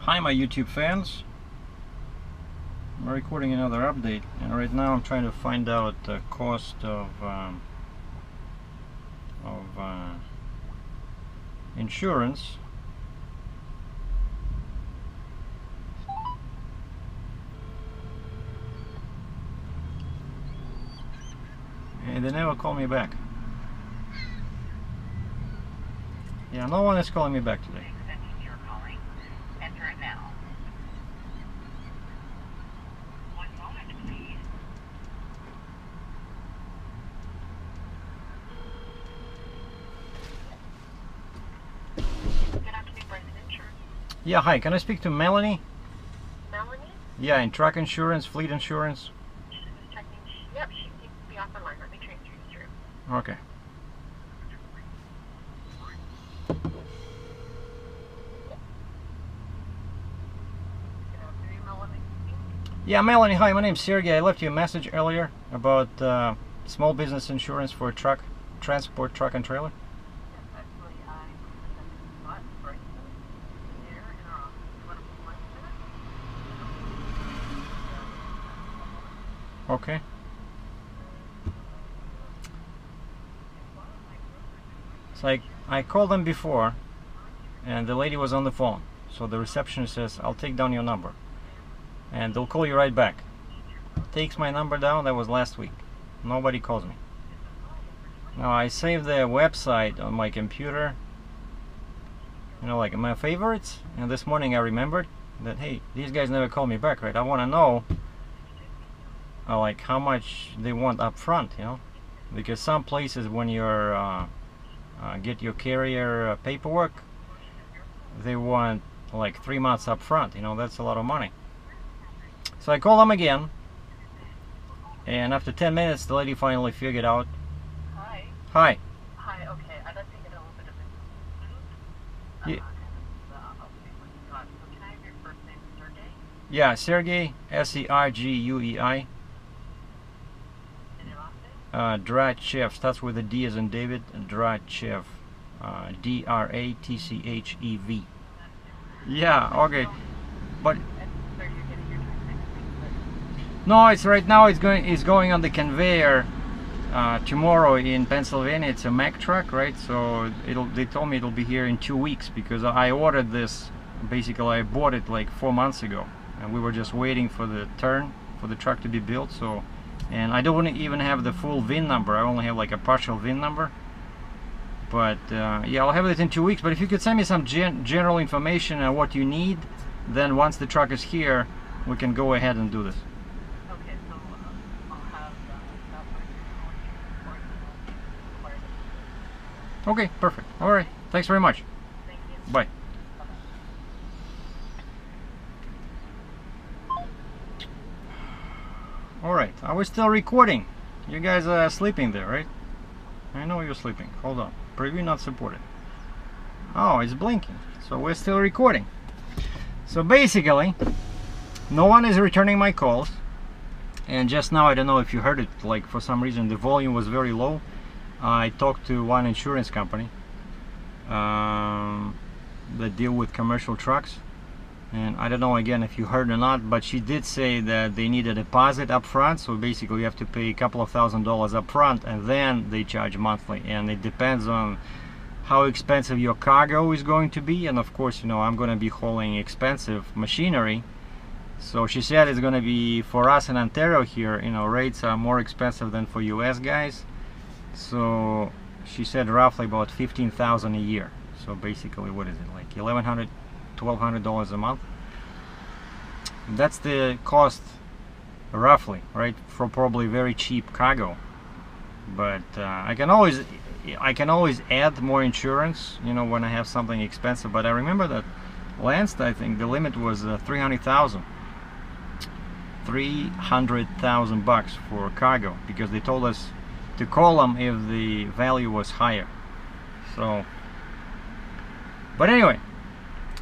Hi my YouTube fans, I'm recording another update, and right now I'm trying to find out the cost of insurance. And they never call me back. Yeah, no one is calling me back today. Yeah, hi, can I speak to Melanie? Melanie? Yeah, in truck insurance, fleet insurance. Yep, she seems to be off the line. Let me transfer you through. Okay. Yeah, Melanie, hi, my name's Sergey. I left you a message earlier about small business insurance for truck, transport, truck and trailer. Okay. So I called them before and the lady was on the phone. So the receptionist says, I'll take down your number and they'll call you right back. Takes my number down. That was last week. Nobody calls me. Now I saved their website on my computer, you know, like in my favorites, and this morning I remembered that, hey, these guys never call me back, right? I want to know like how much they want up front, you know, because some places when you're get your carrier paperwork, they want like 3 months up front, you know. That's a lot of money. So I called them again, and after 10 minutes the lady finally figured out. Hi. Hi. Hi, okay, I'd like to get a little bit of Yeah. I'll see what you got. So can I have your first name, Sergey? Yeah, Sergey, S-E-R-G-U-E-I. And your last name? DRATCHEV, starts with a D as in David, DRATCHEV. D-R-A-T-C-H-E-V. Yeah, okay. But no, it's right now it's going on the conveyor tomorrow in Pennsylvania. It's a Mack truck, right? So they told me it'll be here in 2 weeks because I ordered this. Basically I bought it like 4 months ago and we were just waiting for the turn for the truck to be built. So, and I don't even have the full VIN number. I only have like a partial VIN number. But yeah, I'll have it in 2 weeks. But if you could send me some general information on what you need, then once the truck is here, we can go ahead and do this. Okay, so I'll have that. Okay, perfect. All right. Thanks very much. Thank you. Bye. All right. I was still recording. You guys are sleeping there, right? I know you're sleeping. Hold on. Preview not supported. Oh, it's blinking. So we're still recording. So basically, no one is returning my calls. And just now, I don't know if you heard it, like for some reason the volume was very low. I talked to one insurance company that deal with commercial trucks. And I don't know again if you heard or not, but she did say that they need a deposit up front. So basically you have to pay a couple of $1,000s up front and then they charge monthly. And it depends on how expensive your cargo is going to be. And of course, you know, I'm going to be hauling expensive machinery. So she said it's going to be, for us in Ontario here, you know, rates are more expensive than for US guys. So she said roughly about $15,000 a year. So basically, what is it, like $1,100, $1,200 a month? That's the cost roughly, right, for probably very cheap cargo. But I can always add more insurance, you know, when I have something expensive. But I remember that last, I think the limit was $300,000 for cargo, because they told us to call them if the value was higher. So, but anyway,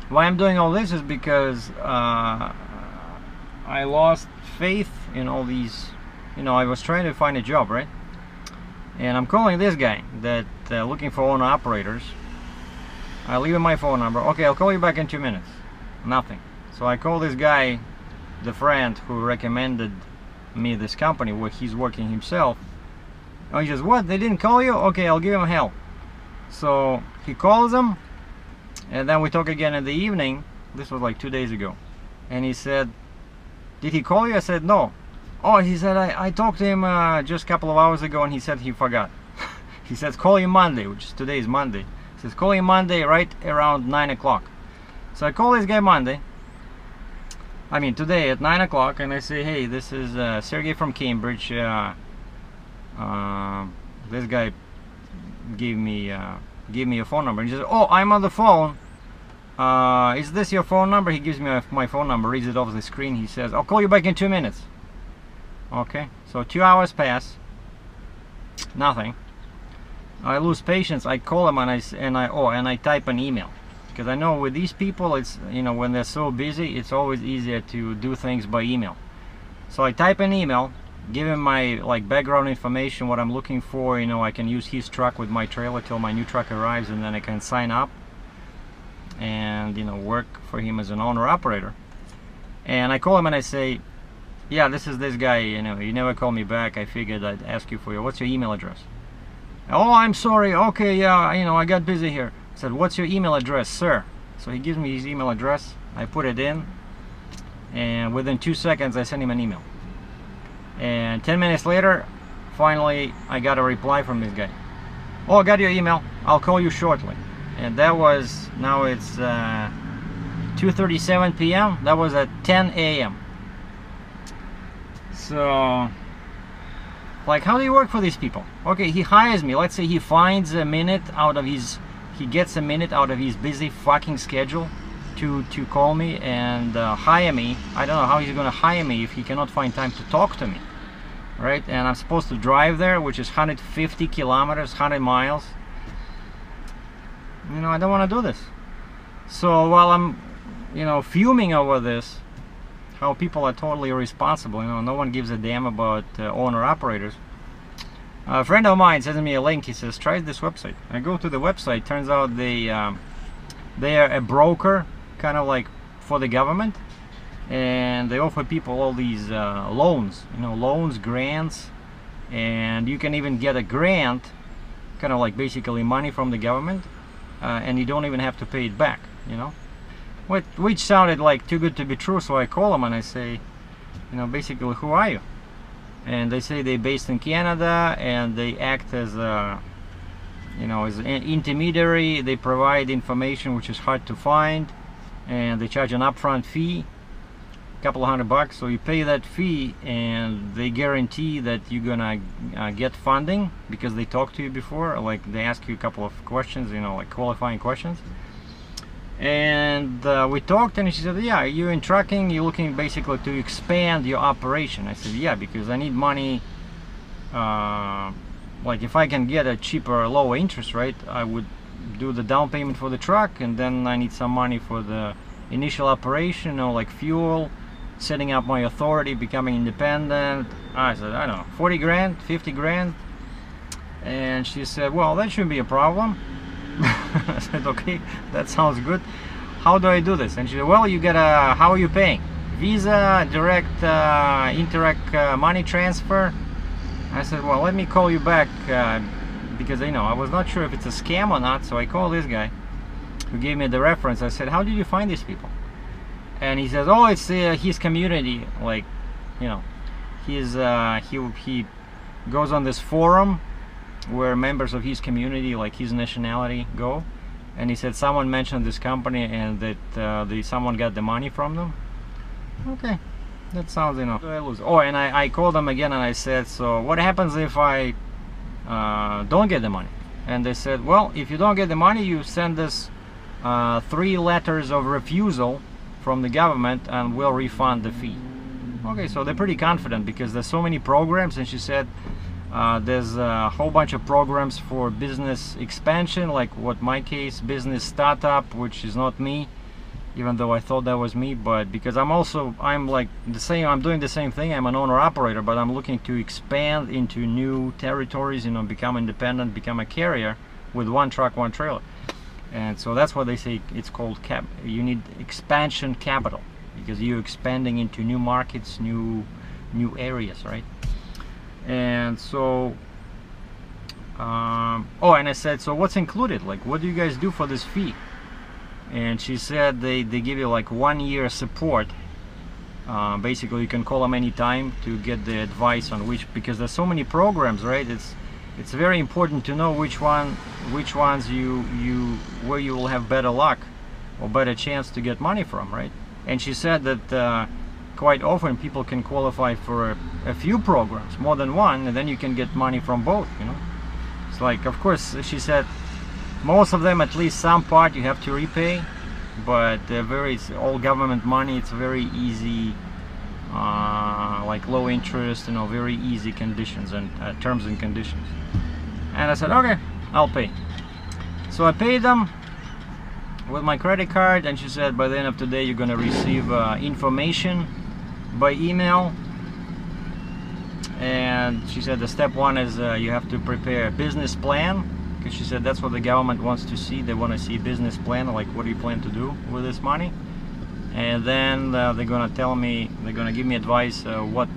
why I'm doing all this is because I lost faith in all these, you know, I was trying to find a job, right? And I'm calling this guy that looking for owner operators. I leave him my phone number. Okay, I'll call you back in 2 minutes. Nothing. So I call this guy, the friend who recommended me this company where he's working himself. Oh, he says, what, they didn't call you? Okay, I'll give him hell. So he calls them, and then we talk again in the evening. This was like 2 days ago. And he said, did he call you? I said, no. Oh, he said, I talked to him just a couple of hours ago, and he said he forgot. He says, call you Monday, which is today is Monday. He says, call you Monday right around 9 o'clock. So I call this guy Monday. I mean, today at 9 o'clock, and I say, hey, this is Sergey from Cambridge. This guy gave me a phone number. And he says, oh, I'm on the phone. Is this your phone number? He gives me my phone number, reads it off the screen. He says, I'll call you back in 2 minutes. Okay, so 2 hours pass. Nothing. I lose patience. I call him and I type an email, because I know with these people, it's, you know, when they're so busy, it's always easier to do things by email. So I type an email, give him my like background information, what I'm looking for. You know, I can use his truck with my trailer till my new truck arrives, and then I can sign up and, you know, work for him as an owner operator. And I call him and I say, yeah, this is this guy, you know, you never called me back. I figured I'd ask you for what's your email address? Oh, I'm sorry. Okay, yeah, you know, I got busy here. I said, what's your email address, sir? So he gives me his email address. I put it in, and within 2 seconds I sent him an email. And 10 minutes later, finally I got a reply from this guy. Oh, I got your email, I'll call you shortly. And that was, now it's 2:37 p.m. That was at 10 a.m. So, like, how do you work for these people? Okay, he hires me. Let's say he finds a minute out of his, he gets a minute out of his busy fucking schedule to call me and hire me. I don't know how he's gonna hire me if he cannot find time to talk to me, right? And I'm supposed to drive there, which is 150 kilometers, 100 miles. You know, I don't want to do this. So while I'm, you know, fuming over this, how people are totally irresponsible, you know, no one gives a damn about owner-operators. A friend of mine sends me a link. He says, try this website. I go to the website. Turns out they are a broker, kind of like for the government, and they offer people all these loans, you know, loans, grants, and you can even get a grant, kind of like basically money from the government, and you don't even have to pay it back, you know. Which sounded like too good to be true, so I call them and I say, you know, basically, who are you? And they say they're based in Canada and they act as a, you know, as an intermediary. They provide information which is hard to find, and they charge an upfront fee, a couple of $100. So you pay that fee, and they guarantee that you're gonna get funding because they talked to you before. Like, they ask you a couple of questions, you know, like qualifying questions. And we talked, and she said, yeah, you're in trucking, you're looking basically to expand your operation. I said, yeah, because I need money. Like, if I can get a cheaper, lower interest rate, I would do the down payment for the truck, and then I need some money for the initial operation, you know, like fuel, setting up my authority, becoming independent. I said, I don't know, 40 grand, 50 grand. And she said, well, that shouldn't be a problem. I said, okay, that sounds good. How do I do this? And she said, well, you get a, how are you paying? Visa, direct, Interac money transfer? I said, well, let me call you back, because, you know, I was not sure if it's a scam or not. So I called this guy who gave me the reference. I said, how did you find these people? And he says, oh, it's his community. Like, you know, his he goes on this forum where members of his community, like his nationality, go, and he said someone mentioned this company and that someone got the money from them. Okay, that sounds, you know, I lose. Oh, and I called them again and I said, so what happens if I don't get the money? And they said, well, if you don't get the money, you send us 3 letters of refusal from the government and we'll refund the fee. Okay, so they're pretty confident because there's so many programs, and she said there's a whole bunch of programs for business expansion, like what my case, business startup, which is not me, even though I thought that was me. But because I'm like the same, I'm doing the same thing. I'm an owner operator, but I'm looking to expand into new territories, you know, become independent, become a carrier with 1 truck, 1 trailer. And so that's what they say, it's called you need expansion capital. because you're expanding into new markets, new areas, right? And so oh, and I said, so what's included, like what do you guys do for this fee? And she said they give you like 1 year support. Basically you can call them anytime to get the advice on which, because there's so many programs, right? It's very important to know which ones where you will have better luck or better chance to get money from, right? And she said that quite often people can qualify for a few programs, more than one, and then you can get money from both, you know. It's like, of course, she said most of them, at least some part, you have to repay, but it's all government money. It's very easy, like low interest, you know, very easy conditions and terms and conditions. And I said, okay, I'll pay. So I paid them with my credit card, and she said by the end of today you're gonna receive information by email. And she said the step one is you have to prepare a business plan, because she said that's what the government wants to see. They want to see a business plan, like what do you plan to do with this money. And then they're gonna tell me, they're gonna give me advice what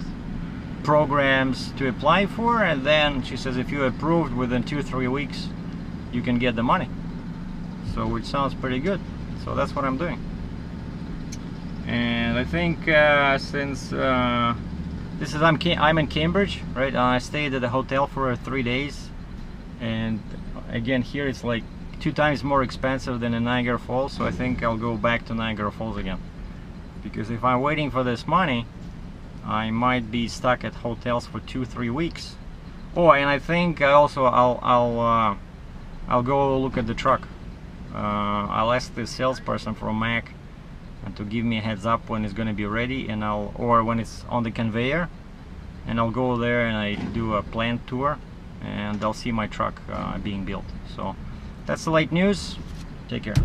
programs to apply for, and then she says if you're approved within 2-3 weeks you can get the money. So which sounds pretty good. So that's what I'm doing. And I think since this is I'm in Cambridge, right? I stayed at a hotel for 3 days, and again here it's like 2 times more expensive than in Niagara Falls. So I think I'll go back to Niagara Falls again, because if I'm waiting for this money I might be stuck at hotels for 2-3 weeks. Oh, and I think also I'll go look at the truck. I'll ask the salesperson from Mac and to give me a heads up when it's going to be ready, and or when it's on the conveyor, and I'll go there and I do a plant tour, and I'll see my truck being built. So that's the late news. Take care.